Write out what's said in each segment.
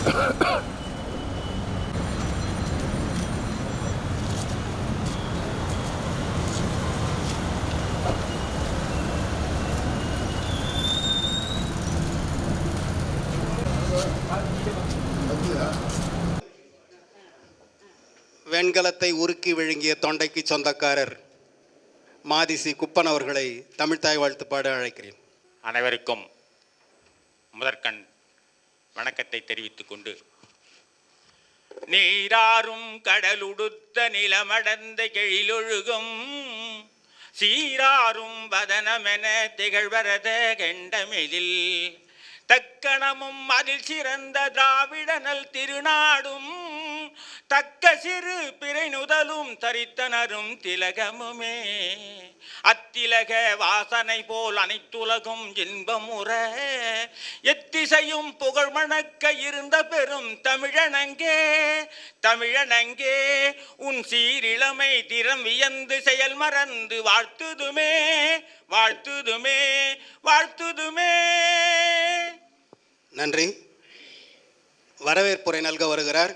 வெண்கலத்தை உருக்கி விழுங்கிய தொண்டைக்கு சொந்தக்காரர் மாதிசி குப்பன் அவர்களை தமிழ்த்தாய் வாழ்த்து பாட அழைக்கிறேன். அனைவருக்கும் முதற்கண் வணக்கத்தை தெரிவித்துக் கொண்டு, நீராறும் கடலுடுத்த நிலமடந்த கெழிலொழுகும் சீராறும் வதனமென திகழ்வரத கெண்டமெழில் தக்கணமும் அதில் சிறந்த திராவிடனல் திருநாடும் தக்க சிறு பிறை நுதலும் தரித்தனரும் திலகமுமே அத்திலக வாசனை போல் அனைத்துலகும் இன்பமுற எத்திசையும் புகழ் மணக்க இருந்த பெரும் தமிழனங்கே தமிழனங்கே உன் சீரிழமை திறம் வியந்து செயல் மறந்து வாழ்த்துதுமே வாழ்த்துதுமே வாழ்த்துதுமே. நன்றி. வரவேற்புரை நல்க வருகிறார்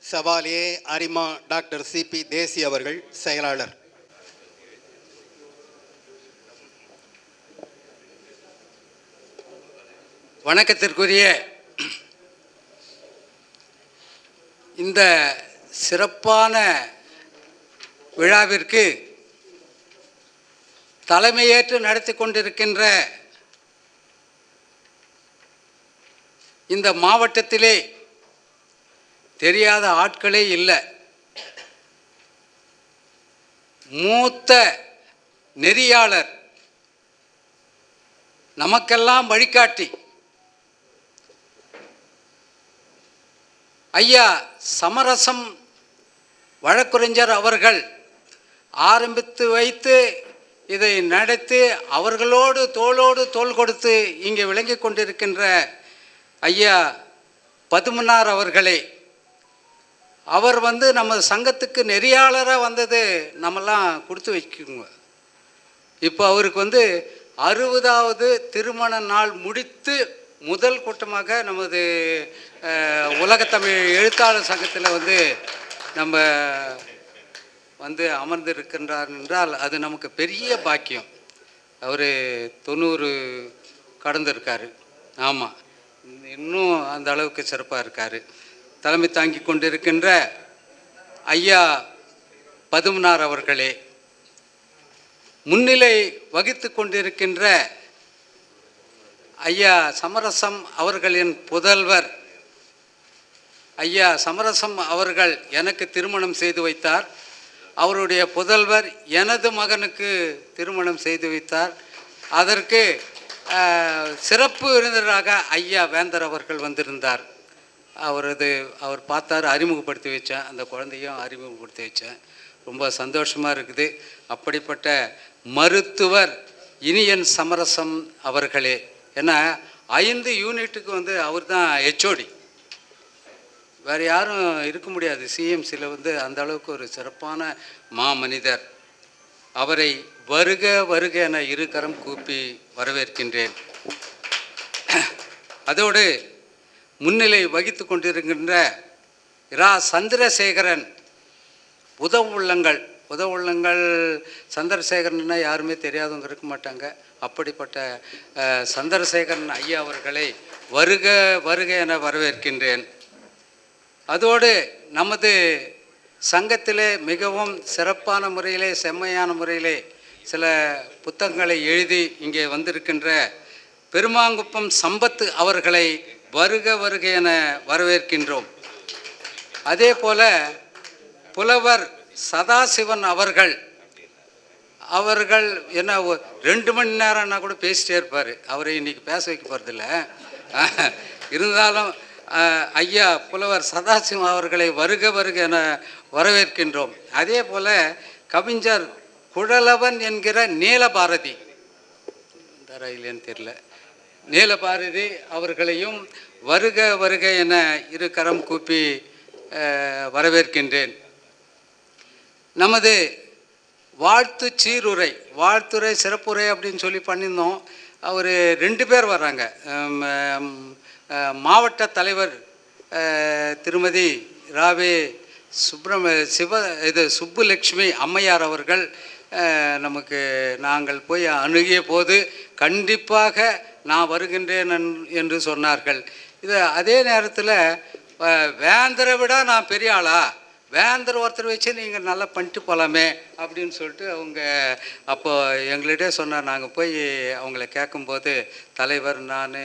சவாலியே அரிமா டாக்டர் சிபி தேசி அவர்கள், செயலாளர். வணக்கத்திற்குரிய இந்த சிறப்பான விழாவிற்கு தலைமையேற்று நடத்தி கொண்டிருக்கின்ற இந்த மாவட்டத்திலே தெரியாத ஆட்களே இல்லை. மூத்த நெறியாளர், நமக்கெல்லாம் வழிகாட்டி ஐயா சமரசம் வழக்குரைஞர் அவர்கள் ஆரம்பித்து வைத்து இதை நடத்தி அவர்களோடு தோளோடு தோள் கொடுத்து இங்கே விளங்கி கொண்டிருக்கின்ற ஐயா பதுமனார் அவர்களே, அவர் நமது சங்கத்துக்கு நெறியாளராக வந்தது நம்மெல்லாம் கொடுத்து வைக்குங்க. இப்போ அவருக்கு 60வது திருமண நாள் முடித்து முதல் கூட்டமாக நமது உலகத்தமிழ் எழுத்தாளர் சங்கத்தில் நம்ம அமர்ந்திருக்கின்றார் என்றால் அது நமக்கு பெரிய பாக்கியம். அவர் 90 கடந்திருக்கார். ஆமாம், இன்னும் அந்த அளவுக்கு சிறப்பாக இருக்கார். தலைமை தாங்கி கொண்டிருக்கின்ற ஐயா பதுமனார் அவர்களே, முன்னிலை வகித்து கொண்டிருக்கின்ற ஐயா சமரசம் அவர்களின் புதல்வர் ஐயா சமரசம் அவர்கள் எனக்கு திருமணம் செய்து வைத்தார். அவருடைய புதல்வர் எனது மகனுக்கு திருமணம் செய்து வைத்தார். அதற்கு சிறப்பு விருந்தினராக ஐயா வேந்தர் அவர்கள் வந்திருந்தார். அவர் பார்த்தார், அறிமுகப்படுத்தி வச்சேன், அந்த குழந்தையும் அறிமுகப்படுத்தி வச்சேன். ரொம்ப சந்தோஷமாக இருக்குது. அப்படிப்பட்ட மருத்துவர் இனியன் சமரசம் அவர்களே, ஏன்னா 5 யூனிட்டுக்கு அவர் தான் ஹெச்ஓடி, வேறு யாரும் இருக்க முடியாது. சிஎம்சியில் அந்த அளவுக்கு ஒரு சிறப்பான மாமனிதர். அவரை வருக வருக என இருகரம் கூப்பி வரவேற்கின்றேன். அதோடு முன்னிலை வகித்து கொண்டிருக்கின்ற இரா சந்திரசேகரன், உதவுள்ளங்கள் சந்திரசேகரன்னா யாருமே தெரியாதவங்க இருக்க மாட்டாங்க. அப்படிப்பட்ட சந்திரசேகரன் ஐயா அவர்களை வருக வருக என வரவேற்கின்றேன். அதோடு நமது சங்கத்திலே மிகவும் சிறப்பான முறையிலே, செம்மையான முறையிலே சில புத்தகங்களை எழுதி இங்கே வந்திருக்கின்ற பெருமாங்குப்பம் சம்பத்து அவர்களை வருக வருக என வரவேற்கின்றோம். அதே போல் புலவர் சதாசிவன் அவர்கள் என்ன 2 மணி நேரம்னா கூட பேசிட்டே இருப்பார். அவரை இன்றைக்கி பேச வைக்க போகிறதில்ல. இருந்தாலும் ஐயா புலவர் சதாசிவம் அவர்களை வருக வருக என வரவேற்கின்றோம். அதே போல் கவிஞர் குழலவன் என்கிற நீலபாரதி, இல்லைன்னு தெரியல, நீலபாரதி அவர்களையும் வருக வருக என இருகரம் கூப்பி வரவேற்கின்றேன். நமது வாழ்த்துரை சிறப்புரை அப்படின்னு சொல்லி பண்ணியிருந்தோம். அவர் 2 பேர் வர்றாங்க. மாவட்ட தலைவர் திருமதி ராவே சுப்புலட்சுமி அம்மையார் அவர்கள் நமக்கு நாங்கள் போய் அணுகிய போது கண்டிப்பாக நான் வருகின்றேன் என்று சொன்னார்கள். அதே நேரத்தில் வேந்தரை விட நான் பெரிய ஆளா, வேந்தர் ஒருத்தர் வச்சு நீங்கள் நல்லா பண்ணிட்டு போகலாமே அப்படின்னு சொல்லிட்டு அவங்க அப்போ எங்கள்கிட்ட சொன்னார். நாங்கள் போய் அவங்கள கேட்கும்போது தலைவர் நான்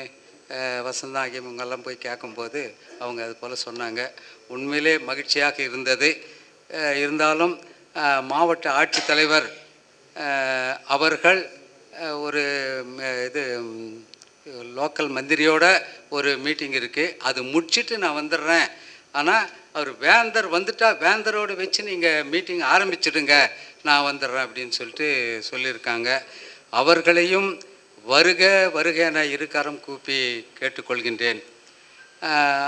வசந்தா ஆகியவங்கெல்லாம் போய் கேட்கும்போது அவங்க அது போல் சொன்னாங்க. உண்மையிலே மகிழ்ச்சியாக இருந்தது. இருந்தாலும் மாவட்ட ஆட்சித்தலைவர் அவர்கள் ஒரு லோக்கல் மந்திரியோட ஒரு மீட்டிங் இருக்குது, அது முடிச்சுட்டு நான் வந்துடுறேன், ஆனால் அவர் வேந்தர் வந்துட்டா வேந்தரோடு வச்சு நீங்கள் மீட்டிங் ஆரம்பிச்சிடுங்க, நான் வந்துடுறேன் அப்படின்னு சொல்லிட்டு சொல்லியிருக்காங்க. அவர்களையும் வருக வருக நான் இருக்காரம் கூப்பி கேட்டுக்கொள்கின்றேன்.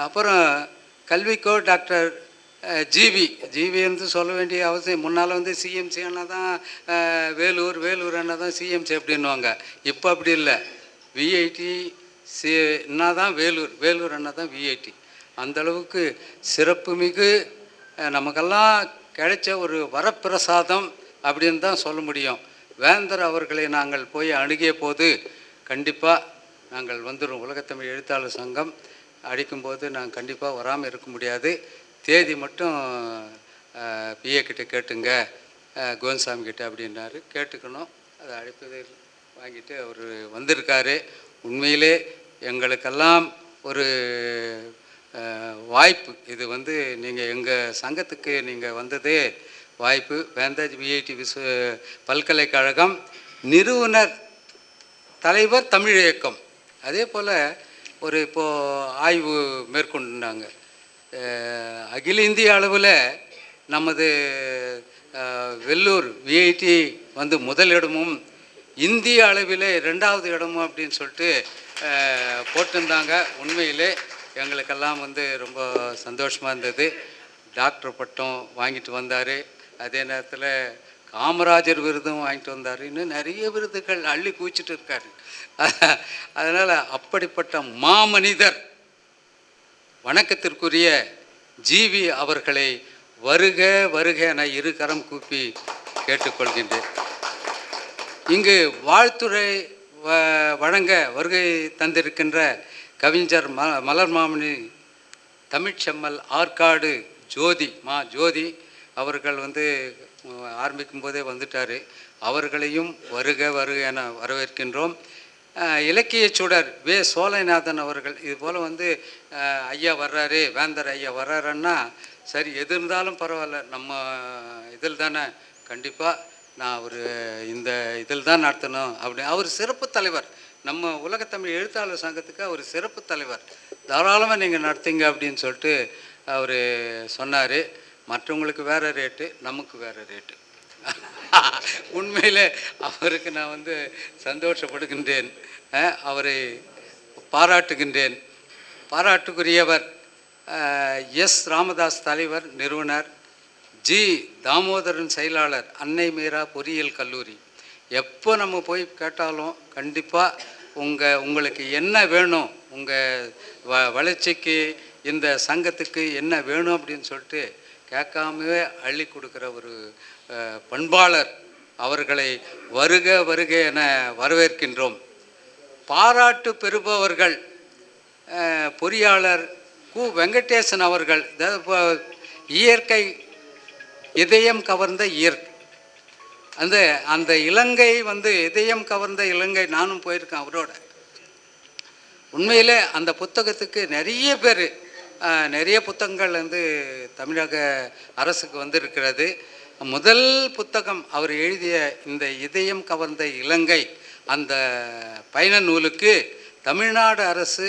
அப்புறம் கல்விக்கோ டாக்டர் ஜிவி வந்து சொல்ல வேண்டிய அவசியம். முன்னால் வந்து சிஎம்சி அண்ணா தான் வேலூர் அண்ணா தான் சிஎம்சி அப்படின்வாங்க. இப்போ அப்படி இல்லை, விஐடி அண்ணா தான் வேலூர் அண்ணா தான் விஐடி. அந்தளவுக்கு சிறப்புமிகு நமக்கெல்லாம் கிடைச்ச ஒரு வரப்பிரசாதம் அப்படின்னு தான் சொல்ல முடியும். வேந்தர் அவர்களை நாங்கள் போய் அணுகிய போது கண்டிப்பாக நாங்கள் வந்துடும். உலகத்தமிழ் எழுத்தாளர் சங்கம் அடிக்கும்போது நாங்கள் கண்டிப்பாக வராமல் இருக்க முடியாது. தேதி மட்டும் பிஏ கிட்ட கேட்டுங்க, கோவிந்தசாமி கிட்ட அப்படின்னாரு. கேட்டுக்கணும், அதை அழைப்பதை வாங்கிட்டு அவர் வந்திருக்காரு. உண்மையிலே எங்களுக்கெல்லாம் ஒரு வாய்ப்பு. இது வந்து நீங்கள் எங்கள் சங்கத்துக்கு நீங்கள் வந்ததே வாய்ப்பு. வேந்தாஜ் விஐடி பல்கலைக்கழகம் நிறுவனர் தலைவர் தமிழ் இயக்கம் அதே போல் ஒரு இப்போது ஆய்வு மேற்கொண்டாங்க. அகில இந்திய அளவில் நமது வெள்ளூர் விஐடி வந்து முதலிடமும் இந்திய அளவில் 2வது இடமும் அப்படின்னு சொல்லிட்டு போட்டிருந்தாங்க. உண்மையிலே எங்களுக்கெல்லாம் வந்து ரொம்ப சந்தோஷமாக இருந்தது. டாக்டர் பட்டம் வாங்கிட்டு வந்தார். அதே நேரத்தில் காமராஜர் விருதும் வாங்கிட்டு வந்தார். இன்னும் நிறைய விருதுகள் அள்ளி குவிச்சிட்டு இருக்கார். அதனால் அப்படிப்பட்ட மாமனிதர் வணக்கத்திற்குரிய ஜிவி அவர்களை வருக வருக என இருகரம் கூப்பி கேட்டுக்கொள்கின்றேன். இங்கு வாழ்த்துறை வழங்க வருகை தந்திருக்கின்ற கவிஞர் மலர் மாமணி தமிழ்ச்செம்மல் ஆற்காடு ஜோதி அவர்கள் வந்து ஆரம்பிக்கும் போதே வந்துட்டார். அவர்களையும் வருக வருக என வரவேற்கின்றோம். இலக்கிய சுடர் சோலைநாதன் அவர்கள் இதுபோல் வந்து ஐயா வர்றாரு, வேந்தர் ஐயா வர்றாருன்னா சரி எது இருந்தாலும் பரவாயில்ல, நம்ம இதில் தானே கண்டிப்பாக நான் ஒரு இந்த இதில் தான் நடத்தணும் அப்படி. அவர் சிறப்பு தலைவர், நம்ம உலகத்தமிழ் எழுத்தாளர் சங்கத்துக்கு அவர் சிறப்பு தலைவர், தாராளமாக நீங்கள் நடத்துங்க அப்படின்னு சொல்லிட்டு அவர் சொன்னார். மற்றவங்களுக்கு வேறு ரேட்டு, நமக்கு வேறு ரேட்டு. உண்மையில் அவருக்கு நான் வந்து சந்தோஷப்படுகின்றேன், அவரை பாராட்டுகின்றேன். பாராட்டுக்குரியவர் எஸ் ராமதாஸ் தலைவர் நிறுவனர், ஜி தாமோதரன் செயலாளர், அன்னை மீரா பொறியியல் கல்லூரி. எப்போ நம்ம போய் கேட்டாலும் கண்டிப்பாக உங்களுக்கு என்ன வேணும், உங்கள் வளர்ச்சிக்கு இந்த சங்கத்துக்கு என்ன வேணும் அப்படின்னு சொல்லிட்டு கேட்காமவே அள்ளி கொடுக்குற ஒரு பண்பாளர். அவர்களை வருக வருக என வரவேற்கின்றோம். பாராட்டு பெறுபவர்கள் பொறியாளர் கு வெங்கடேசன் அவர்கள். இயற்கை இதயம் கவர்ந்த அந்த இலங்கை வந்து இதயம் கவர்ந்த இலங்கை. நானும் போயிருக்கேன் அவரோட. உண்மையிலே அந்த புத்தகத்துக்கு நிறைய புத்தகங்கள் வந்து தமிழக அரசுக்கு வந்திருக்கிறது. முதல் புத்தகம் அவர் எழுதிய இந்த இதயம் கவர்ந்த இலங்கை, அந்த பயண நூலுக்கு தமிழ்நாடு அரசு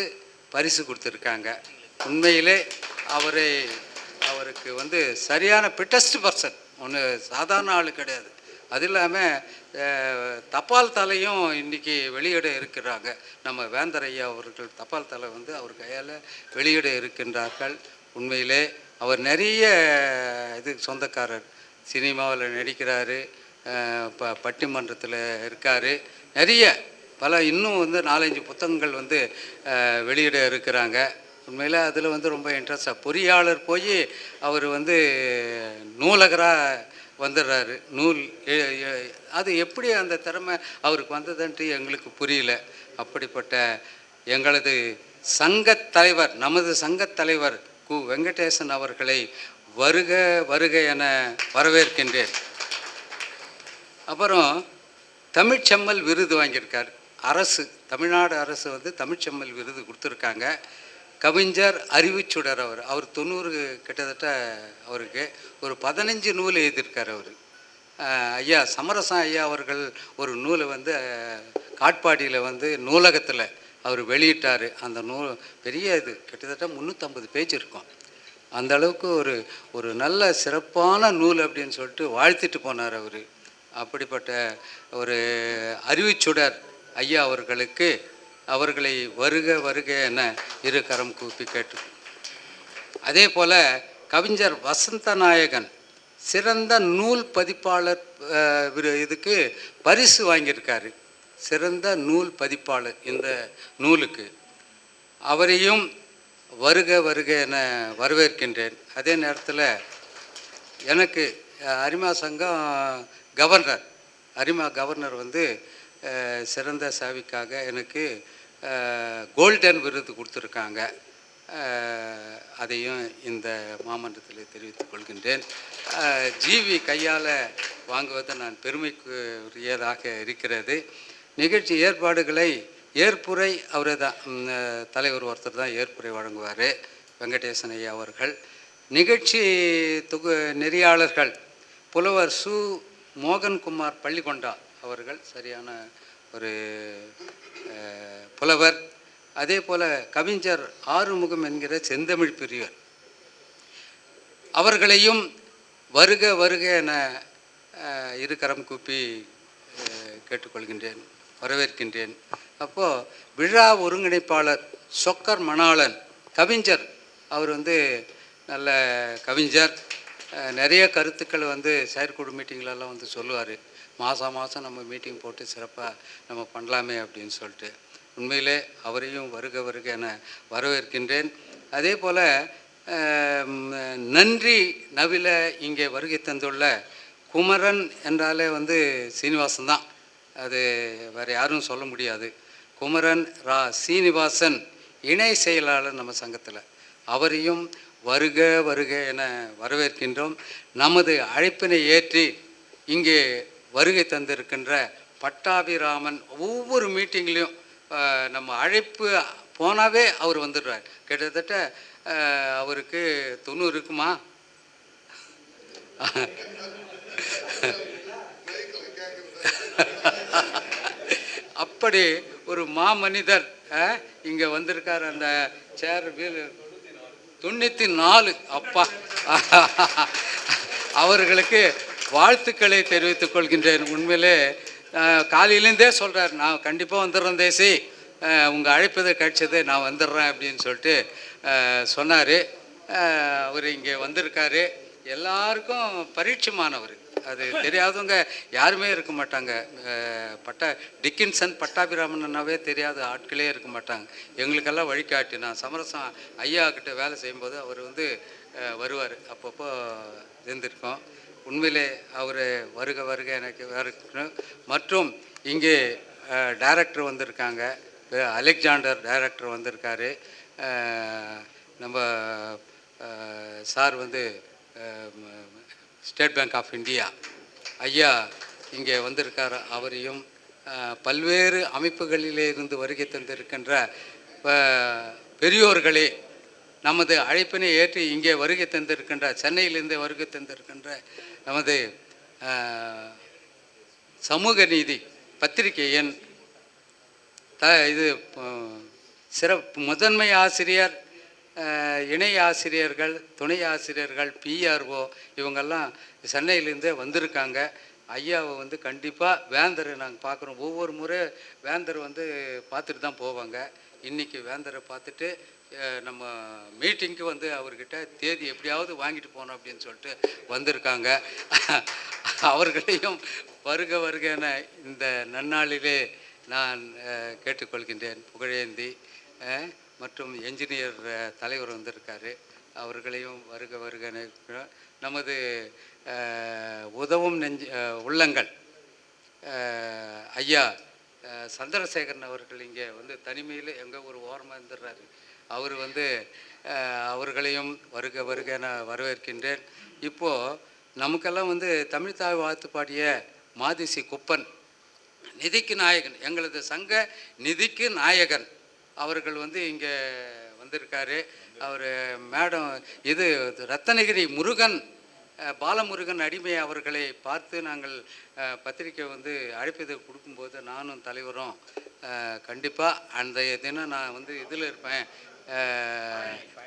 பரிசு கொடுத்துருக்காங்க. உண்மையிலே அவருக்கு வந்து சரியான பிட்டஸ்ட் பர்சன், ஒன்று சாதாரண ஆள் கிடையாது. அது இல்லாமல் தபால் தலையும் இன்றைக்கி வெளியிட இருக்கிறாங்க. நம்ம வேந்தர் ஐயா அவர்கள் தபால் தலை வந்து அவர் கையால் வெளியிட இருக்கின்றார்கள். உண்மையிலே அவர் நிறைய சொந்தக்காரர், சினிமாவில் நடிக்கிறாரு, பட்டிமன்றத்தில் இருக்கார், நிறைய இன்னும் வந்து 4-5 புத்தகங்கள் வந்து வெளியிட இருக்கிறாங்க. உண்மையில் அதில் வந்து ரொம்ப இன்ட்ரெஸ்டாக பொறியாளர் போய் அவர் வந்து நூலகராக வந்துடுறாரு. நூல் அது எப்படி அந்த திறமை அவருக்கு வந்ததுன்ட்டு எங்களுக்கு புரியல. அப்படிப்பட்ட எங்களது சங்கத் தலைவர், நமது சங்கத் தலைவர் கு வெங்கடேசன் அவர்களை வருக வருக என வரவேற்கின்றேன். அப்புறம் தமிழ்ச்செம்மல் விருது வாங்கியிருக்கார். அரசு, தமிழ்நாடு அரசு வந்து தமிழ்ச்செம்மல் விருது கொடுத்துருக்காங்க. கவிஞர் அறிவுச்சுடர் அவர் 90 கிட்டத்தட்ட அவருக்கு ஒரு 15 நூல் எழுதியிருக்கார் அவர். ஐயா சமரசம் ஐயா அவர்கள் ஒரு நூலை வந்து காட்பாடியில் வந்து நூலகத்தில் அவர் வெளியிட்டார். அந்த நூல் பெரிய இது கிட்டத்தட்ட 350 பேஜ் இருக்கும். அந்த அளவுக்கு ஒரு நல்ல சிறப்பான நூல் அப்படின்னு சொல்லிட்டு வாழ்த்திட்டு போனார் அவர். அப்படிப்பட்ட ஒரு அறிவுச்சுடர் ஐயா அவர்களுக்கு அவர்களை வருக வருக என இரு கரம் கூப்பி கேட்டு. அதே போல் கவிஞர் வசந்த நாயகன் சிறந்த நூல் பதிப்பாளர் இதுக்கு பரிசு வாங்கியிருக்காரு. சிறந்த நூல் பதிப்பாளர் இந்த நூலுக்கு. அவரையும் வருக வருக என வரவேற்கின்றேன். அதே நேரத்தில் எனக்கு அரிமா சங்கம் கவர்னர், அரிமா கவர்னர் வந்து சிறந்த சேவைக்காக எனக்கு கோல்டன் விருது கொடுத்துருக்காங்க. அதையும் இந்த மாமன்றத்தில் தெரிவித்துக் கொள்கின்றேன். ஜிவி கையால் வாங்குவது நான் பெருமைக்கு உரியதாக இருக்கிறது. நிகழ்ச்சி ஏற்பாடுகளை ஏற்புரை அவரே தான், தலைவர் ஒருத்தர் தான் ஏற்புரை வழங்குவார், வெங்கடேசன் ஐயா அவர்கள். நிகழ்ச்சி நெறியாளர்கள் புலவர் சு மோகன்குமார் பள்ளிகொண்டா அவர்கள் சரியான ஒரு புலவர். அதே போல் கவிஞர் ஆறுமுகம் என்கிற செந்தமிழ் பிரியர் அவர்களையும் வருக வருக என இரு கரம் கூப்பி கேட்டுக்கொள்கின்றேன், வரவேற்கின்றேன். அப்போது விழா ஒருங்கிணைப்பாளர் சொக்கர் மணாளன் கவிஞர், அவர் வந்து நல்ல கவிஞர். நிறைய கருத்துக்கள் வந்து செயற்குழு மீட்டிங்களெல்லாம் வந்து சொல்லுவார். மாதம் நம்ம மீட்டிங் போட்டு சிறப்பாக நம்ம பண்ணலாமே அப்படின்னு சொல்லிட்டு. உண்மையிலே அவரையும் வருக வருக என வரவேற்கின்றேன். அதே போல் நன்றி நவில இங்கே வருகை தந்துள்ள குமரன் என்றாலே வந்து சீனிவாசன் தான், அது வேறு யாரும் சொல்ல முடியாது. குமரன் ரா சீனிவாசன் இணை செயலாளர் நம்ம சங்கத்தில், அவரையும் வருக வருக என வரவேற்கின்றோம். நமது அழைப்பினை ஏற்றி இங்கே வருகை தந்திருக்கின்ற பட்டாபிராமன் ஒவ்வொரு மீட்டிங்லேயும் நம்ம அழைப்பு போனாவே அவர் வந்துடுறார். கிட்டத்தட்ட அவருக்கு 90 இருக்குமா? அப்படி ஒரு மாமனிதர் இங்கே வந்திருக்கார். அந்த சேர் வீல் 94 அப்பா அவர்களுக்கு வாழ்த்துக்களை தெரிவித்துக் கொள்கின்றேன். உண்மையிலே காலையிலேருந்தே சொல்கிறார், நான் கண்டிப்பாக வந்துடுறேன் தேசி, உங்கள் அழைப்பதை கிடைச்சது, நான் வந்துடுறேன் அப்படின்னு சொல்லிட்டு சொன்னார். அவர் இங்கே வந்திருக்காரு. எல்லாருக்கும் பரிட்சமானவர், அது தெரியாதவங்க யாருமே இருக்க மாட்டாங்க. டிக்கின்சன் பட்டாபிராமன்னாவே தெரியாத ஆட்களே இருக்க மாட்டாங்க. எங்களுக்கெல்லாம் வழிகாட்டி, நான் சமரசம் ஐயா கிட்ட வேலை செய்யும்போது அவர் வந்து வருவார், அப்பப்போ இருந்திருக்கோம். உண்மையிலே அவர் வருக வருக எனக்கு வரணும். மற்றும் இங்கே டைரக்டர் வந்திருக்காங்க, அலெக்சாண்டர் டைரக்டர் வந்திருக்காரு. நம்ம சார் வந்து ஸ்டேட் பேங்க் ஆஃப் இந்தியா ஐயா இங்கே வந்திருக்கார். அவரையும் பல்வேறு அமைப்புகளிலே இருந்து வருகை தந்திருக்கின்ற பெரியோர்களே, நமது அழைப்பினை ஏற்றி இங்கே வருகை தந்திருக்கின்ற, சென்னையிலிருந்து வருகை தந்திருக்கின்ற நமது சமூக நீதி பத்திரிகையின் இது முதன்மை ஆசிரியர், இணை ஆசிரியர்கள், துணை ஆசிரியர்கள், பிஆர்ஓ இவங்கெல்லாம் சென்னையிலேருந்தே வந்திருக்காங்க. ஐயாவை வந்து கண்டிப்பாக வேந்தரை நாங்கள் பார்க்குறோம். ஒவ்வொரு முறை வேந்தர் வந்து பார்த்துட்டு தான் போவாங்க. இன்றைக்கி வேந்தரை பார்த்துட்டு நம்ம மீட்டிங்க்கு வந்து அவர்கிட்ட தேதி எப்படியாவது வாங்கிட்டு போனோம் அப்படின்னு சொல்லிட்டு வந்திருக்காங்க. அவர்களையும் வருக வருக என இந்த நன்னாளிலே நான் கேட்டுக்கொள்கின்றேன். புகழேந்தி மற்றும் என்ஜினியர் தலைவர் வந்திருக்காரு. அவர்களையும் வருக வருக. நமது உதவும் உள்ளங்கள் ஐயா சந்திரசேகரன் அவர்கள் இங்கே வந்து தனிமையில் எங்கே ஒரு ஓரமாக இருந்துடுறாரு. அவர் வந்து அவர்களையும் வருக வருக நான் வரவேற்கின்றேன். இப்போது நமக்கெல்லாம் வந்து தமிழ்த்தாய் வாழ்த்து பாடிய மாதிசி குப்பன் நிதிக்கு நாயகன், எங்களது சங்க நிதிக்கு நாயகன் அவர்கள் வந்து இங்கே வந்திருக்காரு. அவர் மேடம் இது ரத்தனகிரி முருகன் பாலமுருகன் அடிமை அவர்களை பார்த்து நாங்கள் பத்திரிக்கை வந்து அழைப்பது கொடுக்கும்போது நானும் தலைவரும் கண்டிப்பாக அந்த தினம் நான் வந்து இதில் இருப்பேன்,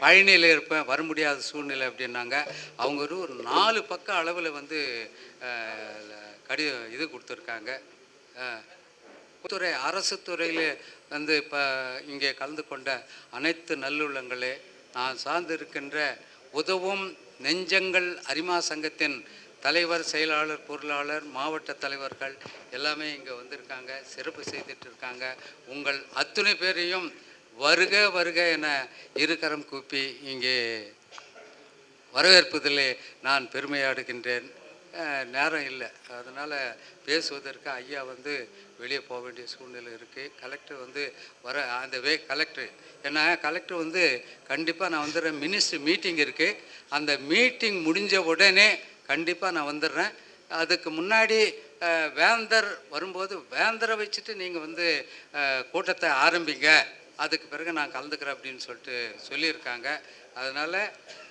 பழனியில் இருப்பேன், வர முடியாத சூழ்நிலை அப்படின்னாங்க. அவங்க ஒரு 4 பக்க அளவில் வந்து இது கொடுத்துருக்காங்க. துறை அரசு துறையில் வந்து இப்போ இங்கே கலந்து கொண்ட அனைத்து நல்லுள்ளங்களே, நான் சார்ந்திருக்கின்ற உதவும் நெஞ்சங்கள் அரிமா சங்கத்தின் தலைவர், செயலாளர், பொருளாளர், மாவட்ட தலைவர்கள் எல்லாமே இங்கே வந்திருக்காங்க, சிறப்பு செய்துட்டு இருக்காங்க. உங்கள் அத்துணை பேரையும் வருக வருக என இருகரம் கூப்பி இங்கே வரவேற்பதிலே நான் பெருமையாடுகின்றேன். நேரம் இல்லை, அதனால் பேசுவதற்கு ஐயா வந்து வெளியே போக வேண்டிய சூழ்நிலை இருக்குது. கலெக்டர் வந்து அந்த கலெக்டர் ஏன்னா கலெக்டர் வந்து கண்டிப்பாக நான் வந்துடுறேன். மினிஸ்ட்ரி மீட்டிங் இருக்குது, அந்த மீட்டிங் முடிஞ்ச உடனே கண்டிப்பாக நான் வந்துடுறேன். அதுக்கு முன்னாடி வேந்தர் வரும்போது வேந்தரை வச்சுட்டு நீங்கள் வந்து கூட்டத்தை ஆரம்பிங்க, அதுக்கு பிறகு நான் கலந்துக்கிறேன் அப்படின்னு சொல்லிட்டு சொல்லியிருக்காங்க. அதனால்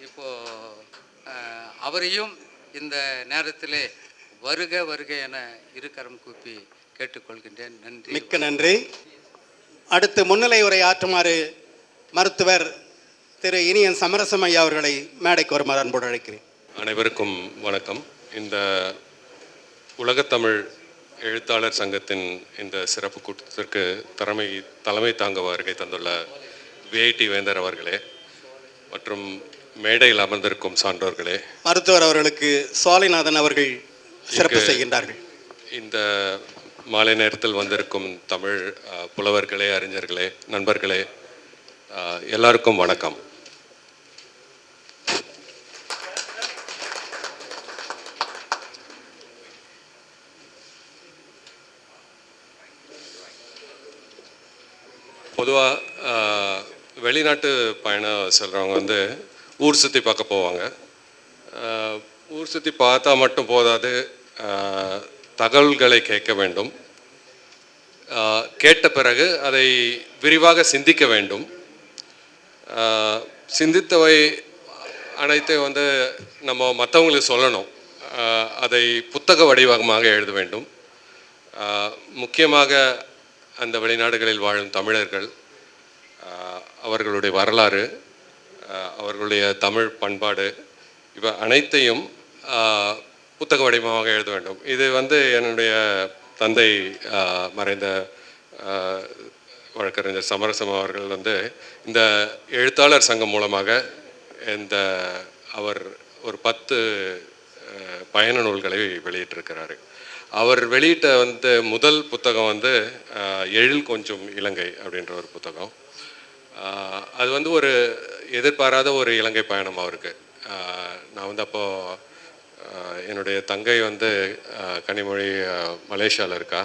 இப்போது அவரையும் இந்த நேரத்திலே வருக வருக என இருகரம் கூப்பி கேட்டுக்கொள்கின்றேன். நன்றி, மிக்க நன்றி. அடுத்து முன்னிலை உரை ஆற்றுமாறு மருத்துவர் திரு இனியன் சமரசம் ஐயா அவர்களை மேடைக்கு வருமாறு அன்போடு அழைக்கிறேன். அனைவருக்கும் வணக்கம். இந்த உலகத்தமிழ் எழுத்தாளர் சங்கத்தின் இந்த சிறப்பு கூட்டத்திற்கு தலைமை தாங்க வருகை தந்துள்ள விஐடி வேந்தர் அவர்களே மற்றும் மேடையில் அமர்ந்திருக்கும் சான்றோர்களே, மருத்துவர் அவர்களுக்கு சுவாலிநாதன் அவர்கள் சிறப்பு செய்கின்றார்கள். இந்த மாலை நேரத்தில் வந்திருக்கும் தமிழ் புலவர்களே, அறிஞர்களே, நண்பர்களே, எல்லாருக்கும் வணக்கம். பொதுவாக வெளிநாட்டு பயணம் செல்கிறவங்க வந்து ஊர் சுற்றி பார்க்க போவாங்க. ஊர் சுற்றி பார்த்தா மட்டும் போதாது, தகவல்களை கேட்க வேண்டும். கேட்ட பிறகு அதை விரிவாக சிந்திக்க வேண்டும். சிந்தித்தவை அனைத்தையும் வந்து நம்ம மற்றவங்களுக்கு சொல்லணும். அதை புத்தக வடிவமாக எழுத வேண்டும். முக்கியமாக அந்த வெளிநாடுகளில் வாழும் தமிழர்கள், அவர்களுடைய வரலாறு, அவர்களுடைய தமிழ் பண்பாடு, இவை அனைத்தையும் புத்தக வடிவமாக எழுத வேண்டும். இது வந்து என்னுடைய தந்தை மறைந்த வழக்கறிஞர் சமரசம் அவர்கள் வந்து இந்த எழுத்தாளர் சங்கம் மூலமாக அவர் ஒரு 10 பயண நூல்களை வெளியிட்டிருக்கிறாரு. அவர் வெளியிட்ட வந்து முதல் புத்தகம் வந்து எழில் கொஞ்சம் இலங்கை அப்படின்ற ஒரு புத்தகம். அது வந்து ஒரு எதிர்பாராத ஒரு இலங்கை பயணம் அவருக்கு. நான் வந்து அப்போது என்னுடைய தங்கை வந்து கனிமொழி மலேசியாவில் இருக்கா.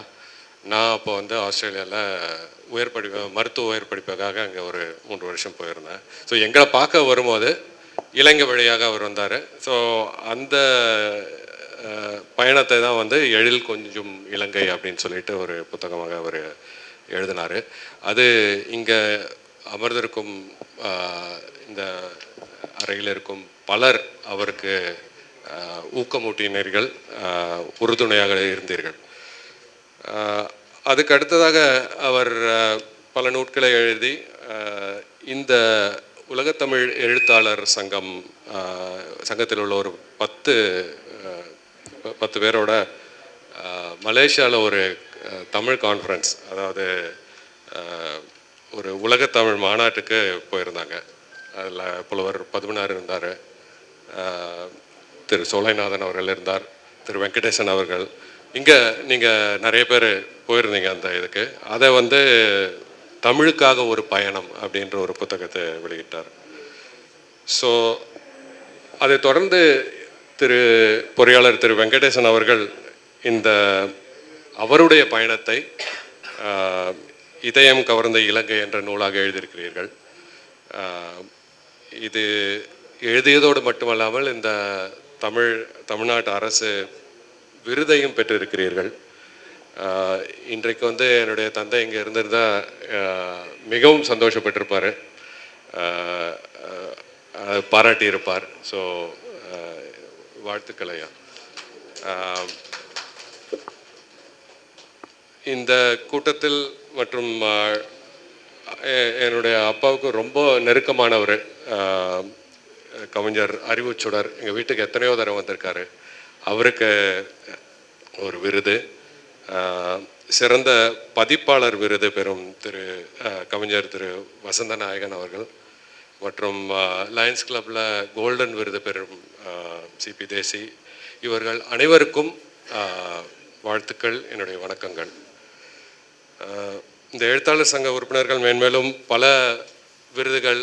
நான் அப்போ வந்து ஆஸ்திரேலியாவில் மருத்துவ உயர் படிப்புக்காக அங்கே ஒரு 3 வருஷம் போயிருந்தேன். ஸோ எங்களை பார்க்க வரும்போது இலங்கை வழியாக அவர் வந்தார். ஸோ அந்த பயணத்தை தான் வந்து எழில் கொஞ்சம் இலங்கை அப்படின்னு சொல்லிட்டு ஒரு புத்தகமாக அவர் எழுதினார். அது இங்கே அமர்ந்திருக்கும் இந்த அறையில் இருக்கும் பலர் அவருக்கு ஊக்கமூட்டினீர்கள், உறுதுணையாக இருந்தீர்கள். அதுக்கு அடுத்ததாக அவர் பல நூட்களை எழுதி இந்த உலகத்தமிழ் எழுத்தாளர் சங்கத்தில் உள்ள ஒரு 10 பேரோட மலேசியாவில் ஒரு தமிழ் கான்ஃபரன்ஸ், அதாவது ஒரு உலகத்தமிழ் மாநாட்டுக்கு போயிருந்தாங்க. அதில் புலவர் பதுமனார் இருந்தார், திரு சோலைநாதன் அவர்கள் இருந்தார், திரு வெங்கடேசன் அவர்கள். இங்கே நீங்கள் நிறைய பேர் போயிருந்தீங்க அந்த இதுக்கு. அதை வந்து தமிழுக்காக ஒரு பயணம் அப்படின்ற ஒரு புத்தகத்தை வெளியிட்டார். ஸோ அதை தொடர்ந்து பொறியாளர் திரு வெங்கடேசன் அவர்கள் இந்த அவருடைய பயணத்தை இதயம் கவர்ந்த இலங்கை என்ற நூலாக எழுதியிருக்கிறீர்கள். இது எழுதியதோடு மட்டுமல்லாமல் இந்த தமிழ்நாட்டு அரசு விருதையும் பெற்றிருக்கிறீர்கள். இன்றைக்கு என்னுடைய தந்தை இங்கே இருந்திருந்தால் மிகவும் சந்தோஷப்பட்டிருப்பார், பாராட்டியிருப்பார். ஸோ வாழ்த்துக்களையா. இந்த கூட்டத்தில் மற்றும் என்னுடைய அப்பாவுக்கு ரொம்ப நெருக்கமானவர் கவிஞர் அறிவுச்சுடர் எங்கள் வீட்டுக்கு எத்தனையோ தடவை வந்திருக்காரு. அவருக்கு ஒரு விருது, சிறந்த பதிப்பாளர் விருது பெறும் கவிஞர் திரு வசந்த நாயகன் அவர்கள் மற்றும் லயன்ஸ் கிளப்பில் கோல்டன் விருது பெறும் சிபி தேசி, இவர்கள் அனைவருக்கும் வாழ்த்துக்கள், என்னுடைய வணக்கங்கள். இந்த எழுத்தாளர் சங்க உறுப்பினர்கள் மேன்மேலும் பல விருதுகள்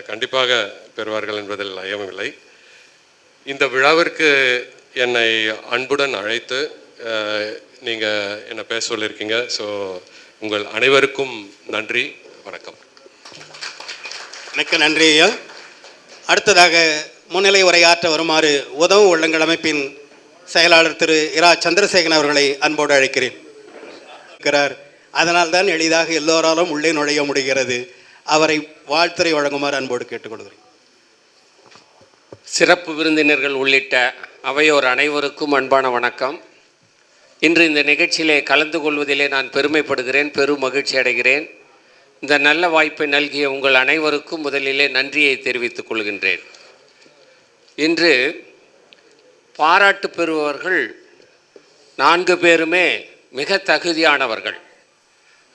கண்டிப்பாக பெறுவார்கள் என்பதில் ஐயமில்லை. இந்த விழாவிற்கு என்னை அன்புடன் அழைத்து நீங்கள் என்னை பேச சொல்லியிருக்கீங்க. ஸோ உங்கள் அனைவருக்கும் நன்றி, வணக்கம். எனக்கு நன்றி ஐயா. அடுத்ததாக முன்னிலை உரையாற்ற வருமாறு உதவும் உள்ளங்கள் அமைப்பின் செயலாளர் திரு இரா சந்திரசேகரன் அவர்களை அன்போடு அழைக்கிறேன். அதனால்தான் எளிதாக எல்லோராலும் உள்ளே நுழைய முடிகிறது. அவரை வாழ்த்துரை வழங்குமாறு அன்போடு கேட்டுக்கொள்கிறேன். சிறப்பு விருந்தினர்கள் உள்ளிட்ட அவையோர் அனைவருக்கும் அன்பான வணக்கம். இன்று இந்த நிகழ்ச்சியிலே கலந்து கொள்வதிலே நான் பெருமைப்படுகிறேன், பெரும் மகிழ்ச்சி அடைகிறேன். இந்த நல்ல வாய்ப்பை நல்கிய உங்கள் அனைவருக்கும் முதலிலே நன்றியை தெரிவித்துக் கொள்கின்றேன். இன்று பாராட்டு பெறுபவர்கள் 4 பேருமே மிக தகுதியானவர்கள்.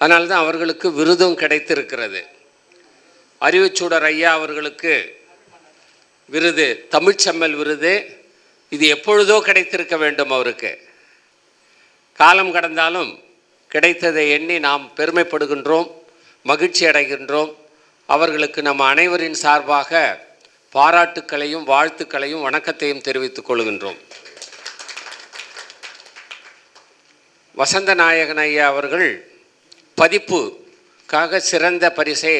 அதனால்தான் அவர்களுக்கு விருதும் கிடைத்திருக்கிறது. அறிவுச்சூடர் ஐயா அவர்களுக்கு விருது தமிழ்ச்செம்மல் விருது. இது எப்பொழுதோ கிடைத்திருக்க வேண்டும். அவருக்கு காலம் கடந்தாலும் கிடைத்ததை எண்ணி நாம் பெருமைப்படுகின்றோம், மகிழ்ச்சி அடைகின்றோம். அவர்களுக்கு நம்ம அனைவரின் சார்பாக பாராட்டுக்களையும் வாழ்த்துக்களையும் வணக்கத்தையும் தெரிவித்துக் கொள்கின்றோம். வசந்த நாயகன் ஐயா அவர்கள் பதிப்புக்காக சிறந்த பரிசை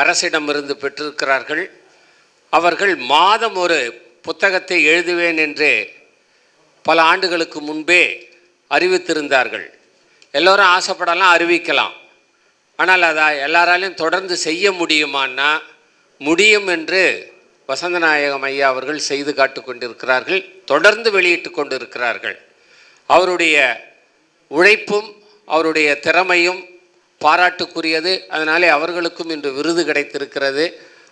அரசிடமிருந்து பெற்றிருக்கிறார்கள். அவர்கள் மாதம் ஒரு புத்தகத்தை எழுதுவேன் என்று பல ஆண்டுகளுக்கு முன்பே அறிவித்திருந்தார்கள். எல்லோரும் ஆசைப்படலாம், அறிவிக்கலாம். ஆனால் அதை எல்லாராலையும் தொடர்ந்து செய்ய முடியுமான்னா முடியும் என்று வசந்தநாயகம் ஐயா அவர்கள் செய்து காட்டு கொண்டிருக்கிறார்கள், தொடர்ந்து வெளியிட்டு கொண்டிருக்கிறார்கள். அவருடைய உழைப்பும் அவருடைய திறமையும் பாராட்டுக்குரியது. அதனாலே அவர்களுக்கும் இன்று விருது கிடைத்திருக்கிறது.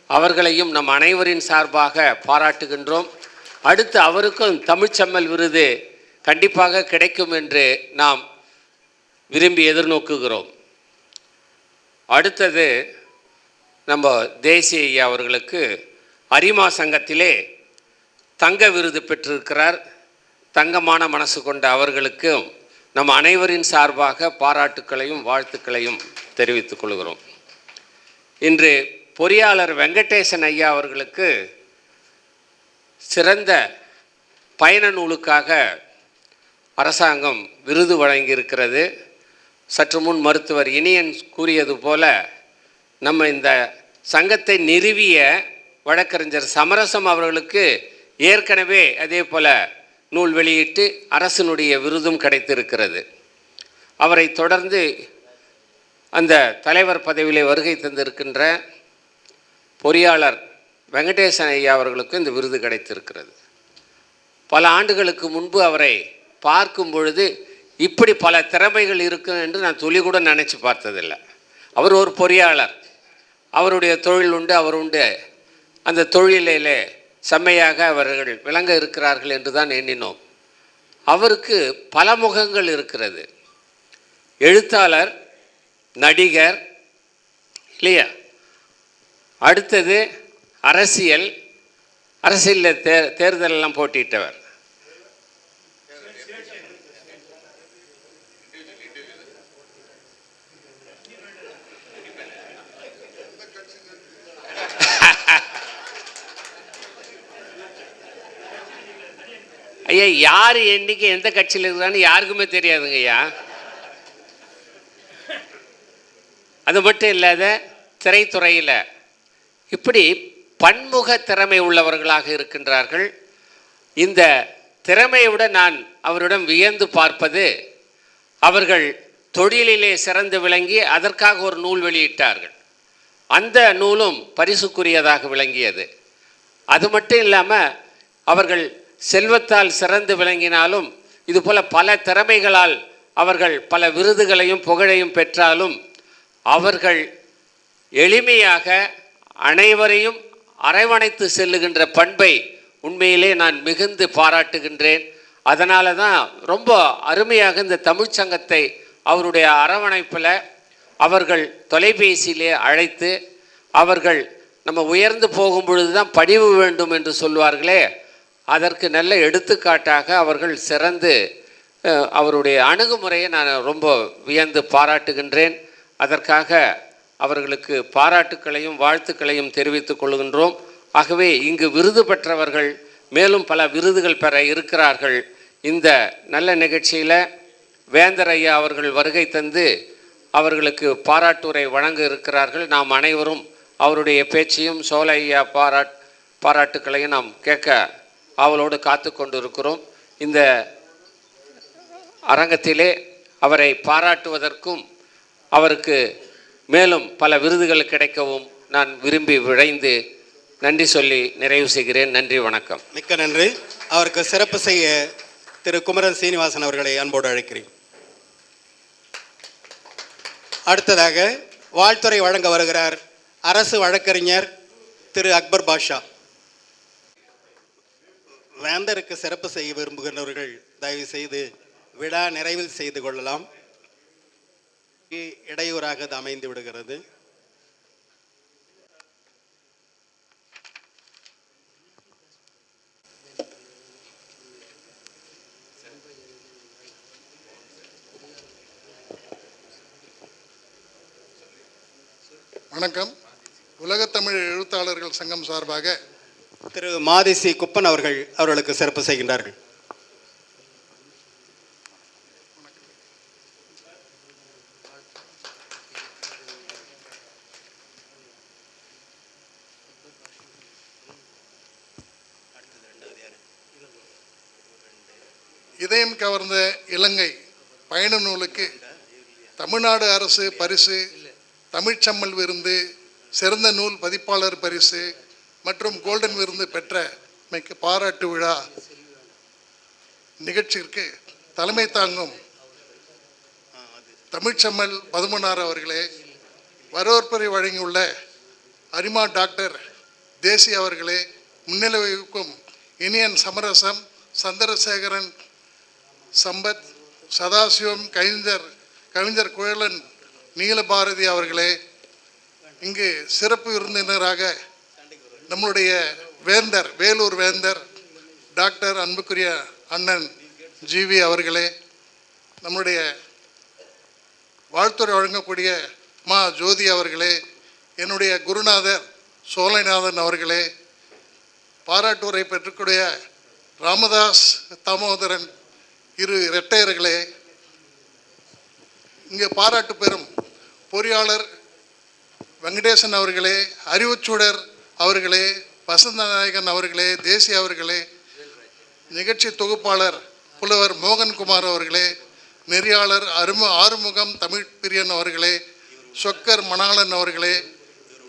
அவர்களையும் நம் அனைவரின் சார்பாக பாராட்டுகின்றோம். அடுத்து அவருக்கும் தமிழ்ச்செம்மல் விருது கண்டிப்பாக கிடைக்கும் என்று நாம் விரும்பி எதிர்நோக்குகிறோம். அடுத்தது நம்ம தேசிய ஐயா அவர்களுக்கு அரிமா சங்கத்திலே தங்க விருது பெற்றிருக்கிறார். தங்கமான மனசு கொண்ட அவர்களுக்கும் நம் அனைவரின் சார்பாக பாராட்டுக்களையும் வாழ்த்துக்களையும் தெரிவித்துக் கொள்கிறோம். இன்று பொறியாளர் வெங்கடேசன் ஐயா அவர்களுக்கு சிறந்த பயண நூலுக்காக அரசாங்கம் விருது வழங்கியிருக்கிறது. சற்று முன் மருத்துவர் இனியன் கூறியது போல நம்ம இந்த சங்கத்தை நிறுவிய வழக்கறிஞர் சமரசம் அவர்களுக்கு ஏற்கனவே அதே போல நூல் வெளியிட்டு அரசினுடைய விருதும் கிடைத்திருக்கிறது. அவரை தொடர்ந்து அந்த தலைவர் பதவியிலே வருகை தந்திருக்கின்ற பொறியாளர் வெங்கடேசன் ஐயா அவர்களுக்கு இந்த விருது கிடைத்திருக்கிறது. பல ஆண்டுகளுக்கு முன்பு அவரை பார்க்கும் பொழுது இப்படி பல திறமைகள் இருக்கும் என்று நான் துளி கூட நினச்சி பார்த்ததில்லை. அவர் ஒரு பொறியாளர், அவருடைய தொழில் உண்டு, அவர் உண்டு. அந்த தொழிலிலே செம்மையாக அவர்கள் விளங்க இருக்கிறார்கள் என்று தான் எண்ணினோம். அவருக்கு பல முகங்கள் இருக்கிறது. எழுத்தாளர், நடிகர் இல்லையா, அடுத்தது அரசியலில் தேர்தலெல்லாம் போட்டியிட்டவர். ஐயா யார் என்னைக்கு எந்த கட்சியில் இருக்கிறான்னு யாருக்குமே தெரியாதுங்க ஐயா. அது மட்டும் இல்லாத திரைத்துறையில் இப்படி பன்முக திறமை உள்ளவர்களாக இருக்கின்றார்கள். இந்த திறமையை விட நான் அவரிடம் வியந்து பார்ப்பது, அவர்கள் தொழிலிலே சிறந்து விளங்கி அதற்காக ஒரு நூல் வெளியிட்டார்கள். அந்த நூலும் பரிசுக்குரியதாக விளங்கியது. அது மட்டும் இல்லாமல் அவர்கள் செல்வத்தால் சிறந்து விளங்கினாலும் இதுபோல் பல திறமைகளால் அவர்கள் பல விருதுகளையும் புகழையும் பெற்றாலும் அவர்கள் எளிமையாக அனைவரையும் அரவணைத்து செல்லுகின்ற பண்பை உண்மையிலே நான் மிகுந்து பாராட்டுகின்றேன். அதனால தான் ரொம்ப அருமையாக இந்த தமிழ்ச்சங்கத்தை அவருடைய அரவணைப்பில் அவர்கள் தொலைபேசியிலே அழைத்து, அவர்கள் நம்ம உயர்ந்து போகும் பொழுது தான் படிவு வேண்டும் என்று சொல்வார்களே, அதற்கு நல்ல எடுத்துக்காட்டாக அவர்கள் சிறந்து அவருடைய அணுகுமுறையை நான் ரொம்ப வியந்து பாராட்டுகின்றேன். அதற்காக அவர்களுக்கு பாராட்டுக்களையும் வாழ்த்துக்களையும் தெரிவித்துக் கொள்கின்றோம். ஆகவே இங்கு விருது பெற்றவர்கள் மேலும் பல விருதுகள் பெற இருக்கிறார்கள். இந்த நல்ல நிகழ்ச்சியில் வேந்தர் ஐயா அவர்கள் வருகை தந்து அவர்களுக்கு பாராட்டுரை வழங்க இருக்கிறார்கள். நாம் அனைவரும் அவருடைய பேச்சையும் சோழ ஐயா பாராட்டுக்களையும் நாம் கேட்க அவளோடு காத்து கொண்டு இருக்கிறோம். இந்த அரங்கத்திலே அவரை பாராட்டுவதற்கும் அவருக்கு மேலும் பல விருதுகள் கிடைக்கவும் நான் விரும்பி விழைந்து நன்றி சொல்லி நிறைவு செய்கிறேன். நன்றி, வணக்கம். மிக்க நன்றி. அவருக்கு சிறப்பு செய்ய திரு குமரன் சீனிவாசன் அவர்களை அன்போடு அழைக்கிறேன். அடுத்ததாக வாழ்த்துறை வழங்க வருகிறார் அரசு வழக்கறிஞர் திரு அக்பர் பாஷா. வேந்தருக்கு சிறப்பு செய்ய விரும்புகின்றவர்கள் தயவு செய்து விழா நிறைவில் செய்து கொள்ளலாம். இடையூறாக அது அமைந்து விடுகிறது. வணக்கம். உலகத்தமிழ் எழுத்தாளர்கள் சங்கம் சார்பாக திரு மாதிசி குப்பன் அவர்களுக்கு சிறப்பு செய்கின்றார்கள். இதயம் கவர்ந்த இலங்கை பயண நூலுக்கு தமிழ்நாடு அரசு பரிசு, தமிழ்ச்சம்மல் விருது, சிறந்த நூல் பதிப்பாளர் பரிசு மற்றும் கோல்டன் விருது பெற்ற மிக்க பாராட்டு விழா நிகழ்ச்சிக்கு தலைமை தாங்கும் தமிழ்ச்சம்மல் பதுமனார் அவர்களே, வரவேற்புரை வழங்கியுள்ள அரிமா டாக்டர் தேசி அவர்களே, முன்னிலை வகிக்கும் இனியன் சமரசம், சந்திரசேகரன், சம்பத், சதாசிவம், கவிஞர் குழலன், நீலபாரதி அவர்களே, இங்கு சிறப்பு விருந்தினராக நம்முடைய வேந்தர், வேலூர் வேந்தர் டாக்டர் அன்புக்குரிய அண்ணன் ஜிவி அவர்களே, நம்முடைய வாழ்த்துறை வழங்கக்கூடிய மா ஜோதி அவர்களே, என்னுடைய குருநாதர் சோலைநாதன் அவர்களே, பாராட்டுரை பெற்றுக்கூடிய ராமதாஸ் தாமோதரன் இரு இரட்டையர்களே, இங்கே பாராட்டு பெறும் பொறியாளர் வெங்கடேசன் அவர்களே, அறிவுச்சூடர் அவர்களே, வசந்தநாயகன் அவர்களே, தேசி அவர்களே, நிகழ்ச்சி தொகுப்பாளர் புலவர் மோகன்குமார் அவர்களே, நெறியாளர் ஆறுமுகம் தமிழ் பிரியன் அவர்களே, சொக்கர் மணாளன் அவர்களே,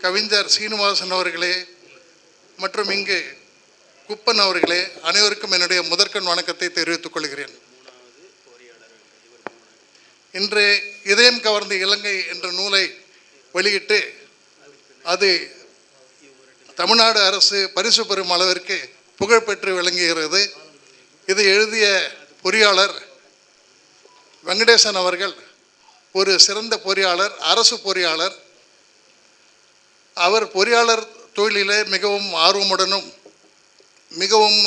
கவிஞர் சீனிவாசன் அவர்களே மற்றும் இங்கு குப்பன் அவர்களே, அனைவருக்கும் என்னுடைய முதற்கண் வணக்கத்தை தெரிவித்துக் கொள்கிறேன். இன்று இதயம் கவர்ந்த இலங்கை என்ற நூலை வெளியிட்டு அது தமிழ்நாடு அரசு பரிசு பெறும் அளவிற்கு புகழ்பெற்று விளங்குகிறது. இதை எழுதிய பொறியாளர் வெங்கடேசன் அவர்கள் ஒரு சிறந்த பொறியாளர், அரசு பொறியாளர். அவர் பொறியாளர் தொழிலிலே மிகவும் ஆர்வமுடனும் மிகவும்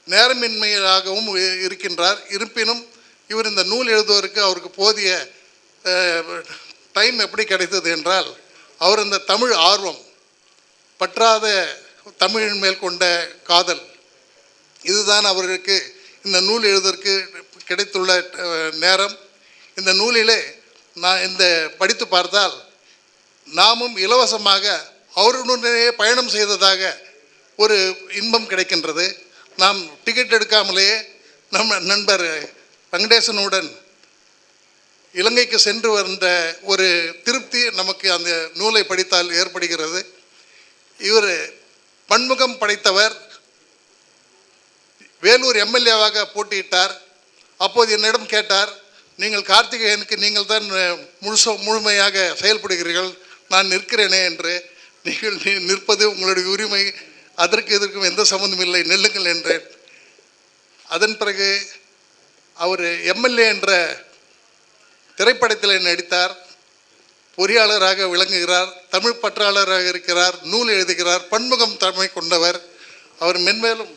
நேரமின்மையாகவும் இருக்கின்றார். இருப்பினும் இவர் இந்த நூல் எழுதுவதற்கு அவருக்கு போதிய டைம் எப்படி கிடைத்தது என்றால், அவர் இந்த தமிழ் ஆர்வம், பற்றாத தமிழின் மேல் கொண்ட காதல், இதுதான் அவர்களுக்கு இந்த நூல் எழுதுவதற்கு கிடைத்துள்ள நேரம். இந்த நூலிலே நான் இந்த படித்து பார்த்தால் நாமும் இலவசமாக அவர்களுடனே பயணம் செய்ததாக ஒரு இன்பம் கிடைக்கின்றது. நாம் டிக்கெட் எடுக்காமலேயே நம்ம நண்பர் வெங்கடேசனுடன் இலங்கைக்கு சென்று வந்த ஒரு திருப்தி நமக்கு அந்த நூலை படித்தால் ஏற்படுகிறது. இவர் பன்முகம் படைத்தவர். வேலூர் எம்எல்ஏவாக போட்டியிட்டார். அப்போது என்னிடம் கேட்டார், நீங்கள் கார்த்திகேயனுக்கு நீங்கள் தான் முழுமையாக செயல்படுகிறீர்கள், நான் நிற்கிறேனே என்று. நீங்கள் நிற்பது உங்களுடைய உரிமை, அதற்கு இதற்கும் எந்த சம்மந்தம் இல்லை, நில்லுங்கள் என்றேன். அதன் பிறகு அவர் எம்எல்ஏ என்ற திரைப்படத்தில் நடித்தார். பொறியாளராக விளங்குகிறார், தமிழ் பற்றாளராக இருக்கிறார், நூல் எழுதுகிறார், பன்முகம் தன்மை கொண்டவர். அவர் மென்மேலும்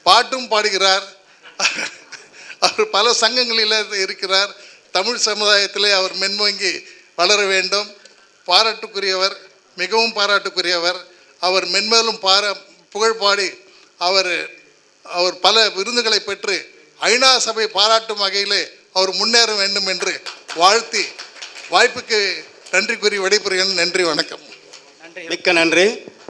பாட்டும் பாடுகிறார். அவர் பல சங்கங்களில் இருக்கிறார். தமிழ் சமுதாயத்திலே அவர் மென்மோங்கி வளர வேண்டும். பாராட்டுக்குரியவர், மிகவும் பாராட்டுக்குரியவர். அவர் மென்மேலும் புகழ் பாடி அவர் பல விருதுகளை பெற்று ஐநா சபை பாராட்டும் வகையிலே அவர் முன்னேற வேண்டும் என்று வாழ்த்தி வாய்ப்புக்கு நன்றி கூறி விடைபெறுகிறேன். நன்றி, வணக்கம். மிக்க நன்றி.